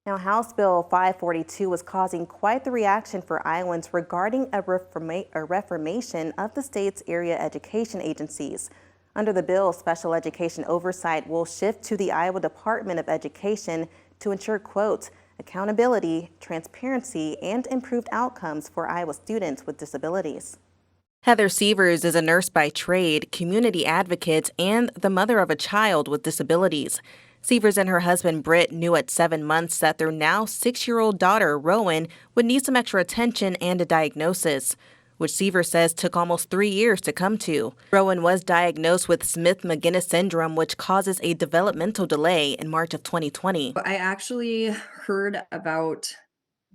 Now, House Bill 542 is causing quite the reaction for Iowans regarding a reformation of the state's area education agencies. Under the bill, special education oversight will shift to the Iowa Department of Education to ensure, quote, accountability, transparency, and improved outcomes for Iowa students with disabilities. Heather Sievers is a nurse by trade, community advocate, and the mother of a child with disabilities. Sievers and her husband Britt knew at 7 months that their now 6-year-old daughter, Rowan, would need some extra attention and a diagnosis, which Sievers says took almost 3 years to come to. Rowan was diagnosed with Smith-Magenis syndrome, which causes a developmental delay in March of 2020. I actually heard about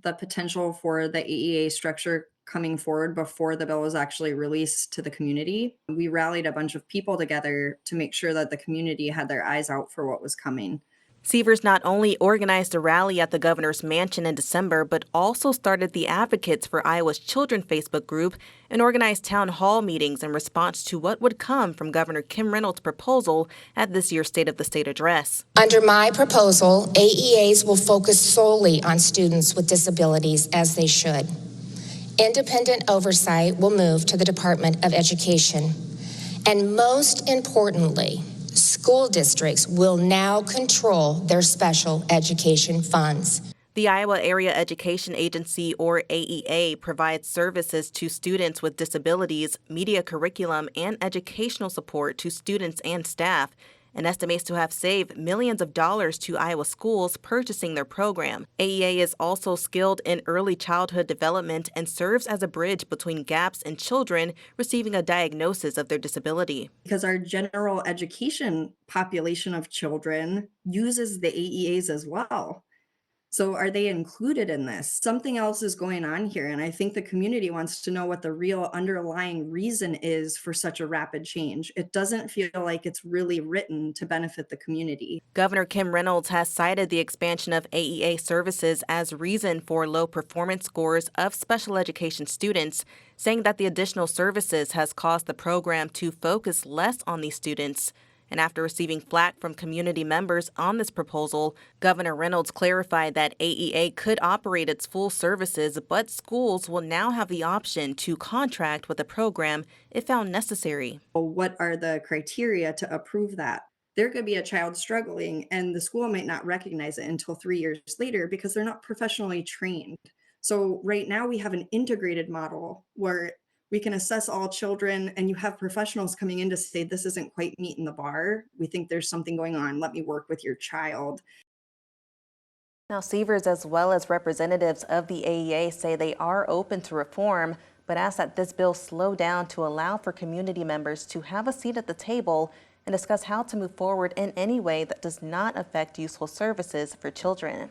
the potential for the AEA structure coming forward before the bill was actually released to the community. We rallied a bunch of people together to make sure that the community had their eyes out for what was coming. Sievers not only organized a rally at the governor's mansion in December, but also started the Advocates for Iowa's Children Facebook group and organized town hall meetings in response to what would come from Governor Kim Reynolds' proposal at this year's State of the State address. Under my proposal, AEAs will focus solely on students with disabilities, as they should. Independent oversight will move to the Department of Education. And most importantly, school districts will now control their special education funds. The Iowa Area Education Agency, or AEA, provides services to students with disabilities, media curriculum, and educational support to students and staff, and estimates to have saved millions of dollars to Iowa schools purchasing their program. AEA is also skilled in early childhood development and serves as a bridge between gaps in children receiving a diagnosis of their disability. Because our general education population of children uses the AEAs as well. So are they included in this? Something else is going on here, and I think the community wants to know what the real underlying reason is for such a rapid change. It doesn't feel like it's really written to benefit the community. Governor Kim Reynolds has cited the expansion of AEA services as reason for low performance scores of special education students, saying that the additional services has caused the program to focus less on these students. And after receiving flack from community members on this proposal, Governor Reynolds clarified that AEA could operate its full services, but schools will now have the option to contract with the program if found necessary. What are the criteria to approve that? There could be a child struggling and the school might not recognize it until 3 years later because they're not professionally trained. So right now we have an integrated model where we can assess all children and you have professionals coming in to say, this isn't quite meeting the bar. We think there's something going on. Let me work with your child. Now, Sievers, as well as representatives of the AEA, say they are open to reform, but ask that this bill slow down to allow for community members to have a seat at the table and discuss how to move forward in any way that does not affect useful services for children.